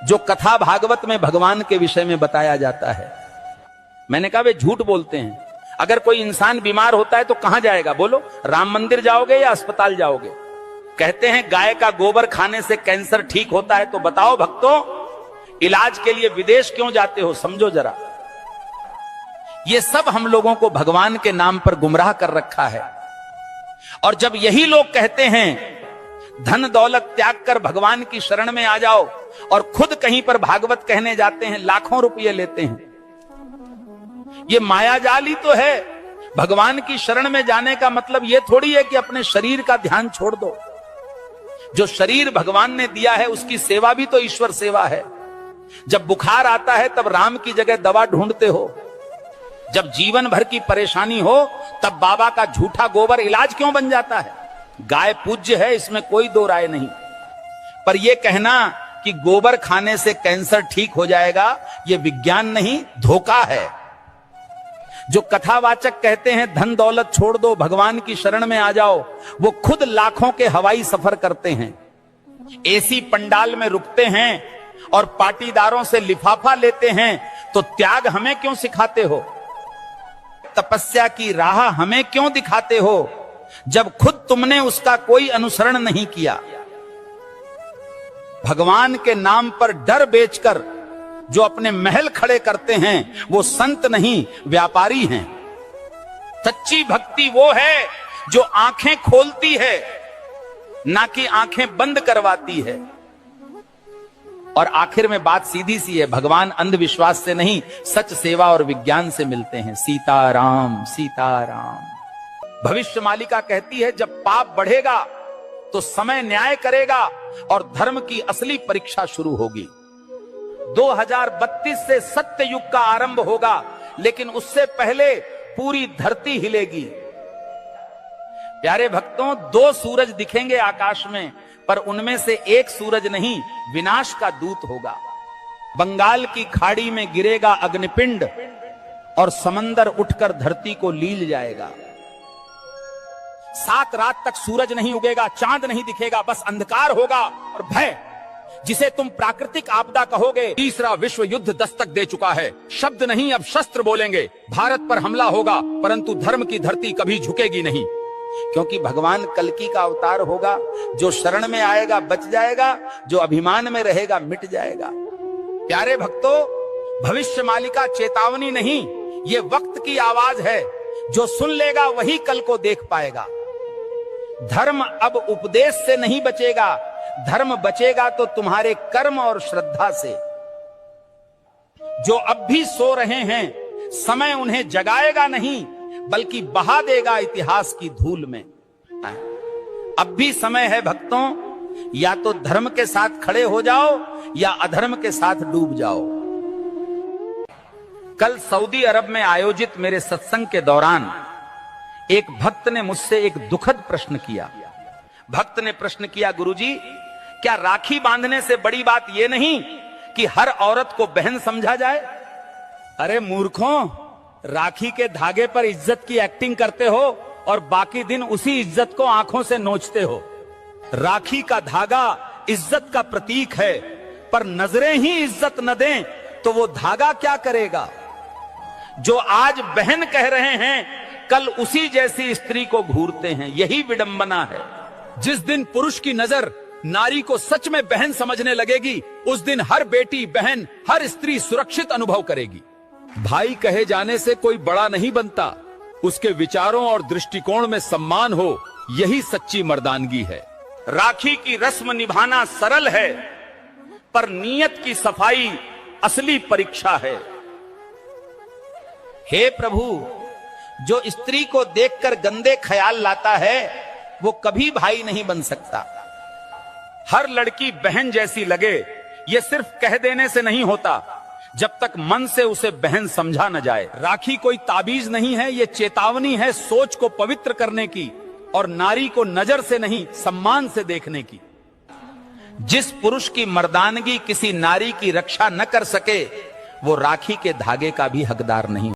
जो कथा भागवत में भगवान के विषय में बताया जाता है। मैंने कहा वे झूठ बोलते हैं। अगर कोई इंसान बीमार होता है तो कहां जाएगा बोलो? राम मंदिर जाओगे या अस्पताल जाओगे? कहते हैं गाय का गोबर खाने से कैंसर ठीक होता है, तो बताओ भक्तों, इलाज के लिए विदेश क्यों जाते हो? समझो जरा। ये सब हम लोगों को भगवान के नाम पर गुमराह कर रखा है। और जब यही लोग कहते हैं धन दौलत त्याग कर भगवान की शरण में आ जाओ, और खुद कहीं पर भागवत कहने जाते हैं, लाखों रुपये लेते हैं। ये मायाजाल ही तो है। भगवान की शरण में जाने का मतलब यह थोड़ी है कि अपने शरीर का ध्यान छोड़ दो। जो शरीर भगवान ने दिया है उसकी सेवा भी तो ईश्वर सेवा है। जब बुखार आता है तब राम की जगह दवा ढूंढते हो। जब जीवन भर की परेशानी हो तब बाबा का झूठा गोबर इलाज क्यों बन जाता है? गाय पूज्य है, इसमें कोई दो राय नहीं, पर यह कहना कि गोबर खाने से कैंसर ठीक हो जाएगा, यह विज्ञान नहीं, धोखा है। जो कथावाचक कहते हैं धन दौलत छोड़ दो, भगवान की शरण में आ जाओ, वो खुद लाखों के हवाई सफर करते हैं, एसी पंडाल में रुकते हैं और पाटीदारों से लिफाफा लेते हैं। तो त्याग हमें क्यों सिखाते हो? तपस्या की राह हमें क्यों दिखाते हो, जब खुद तुमने उसका कोई अनुसरण नहीं किया? भगवान के नाम पर डर बेचकर जो अपने महल खड़े करते हैं वो संत नहीं, व्यापारी हैं। सच्ची भक्ति वो है जो आंखें खोलती है, ना कि आंखें बंद करवाती है। और आखिर में बात सीधी सी है, भगवान अंधविश्वास से नहीं, सच सेवा और विज्ञान से मिलते हैं। सीताराम सीताराम। भविष्य मालिका कहती है जब पाप बढ़ेगा तो समय न्याय करेगा और धर्म की असली परीक्षा शुरू होगी। 2032 से सत्य युग का आरंभ होगा, लेकिन उससे पहले पूरी धरती हिलेगी। प्यारे भक्तों, 2 सूरज दिखेंगे आकाश में, पर उनमें से एक सूरज नहीं, विनाश का दूत होगा। बंगाल की खाड़ी में गिरेगा अग्निपिंड और समंदर उठकर धरती को लील जाएगा। 7 रात तक सूरज नहीं उगेगा, चांद नहीं दिखेगा, बस अंधकार होगा और भय। जिसे तुम प्राकृतिक आपदा कहोगे, तीसरा विश्व युद्ध दस्तक दे चुका है। शब्द नहीं अब शस्त्र बोलेंगे। भारत पर हमला होगा, परंतु धर्म की धरती कभी झुकेगी नहीं, क्योंकि भगवान कल्कि का अवतार होगा। जो शरण में आएगा बच जाएगा, जो अभिमान में रहेगा मिट जाएगा। प्यारे भक्तों, भविष्य मालिका चेतावनी नहीं, ये वक्त की आवाज है। जो सुन लेगा वही कल को देख पाएगा। धर्म अब उपदेश से नहीं बचेगा, धर्म बचेगा तो तुम्हारे कर्म और श्रद्धा से। जो अब भी सो रहे हैं, समय उन्हें जगाएगा नहीं, बल्कि बहा देगा इतिहास की धूल में। अब भी समय है भक्तों, या तो धर्म के साथ खड़े हो जाओ या अधर्म के साथ डूब जाओ। कल सऊदी अरब में आयोजित मेरे सत्संग के दौरान एक भक्त ने मुझसे एक दुखद प्रश्न किया। भक्त ने प्रश्न किया, गुरुजी, क्या राखी बांधने से बड़ी बात यह नहीं कि हर औरत को बहन समझा जाए? अरे मूर्खों, राखी के धागे पर इज्जत की एक्टिंग करते हो और बाकी दिन उसी इज्जत को आंखों से नोचते हो। राखी का धागा इज्जत का प्रतीक है, पर नजरें ही इज्जत न दें तो वो धागा क्या करेगा? जो आज बहन कह रहे हैं, कल उसी जैसी स्त्री को घूरते हैं। यही विडंबना है। जिस दिन पुरुष की नजर नारी को सच में बहन समझने लगेगी, उस दिन हर बेटी, बहन, हर स्त्री सुरक्षित अनुभव करेगी। भाई कहे जाने से कोई बड़ा नहीं बनता, उसके विचारों और दृष्टिकोण में सम्मान हो, यही सच्ची मर्दानगी है। राखी की रस्म निभाना सरल है, पर नीयत की सफाई असली परीक्षा है। हे प्रभु, जो स्त्री को देखकर गंदे ख्याल लाता है वो कभी भाई नहीं बन सकता। हर लड़की बहन जैसी लगे, ये सिर्फ कह देने से नहीं होता, जब तक मन से उसे बहन समझा न जाए। राखी कोई ताबीज नहीं है, ये चेतावनी है सोच को पवित्र करने की और नारी को नजर से नहीं सम्मान से देखने की। जिस पुरुष की मर्दानगी किसी नारी की रक्षा न कर सके, वो राखी के धागे का भी हकदार नहीं।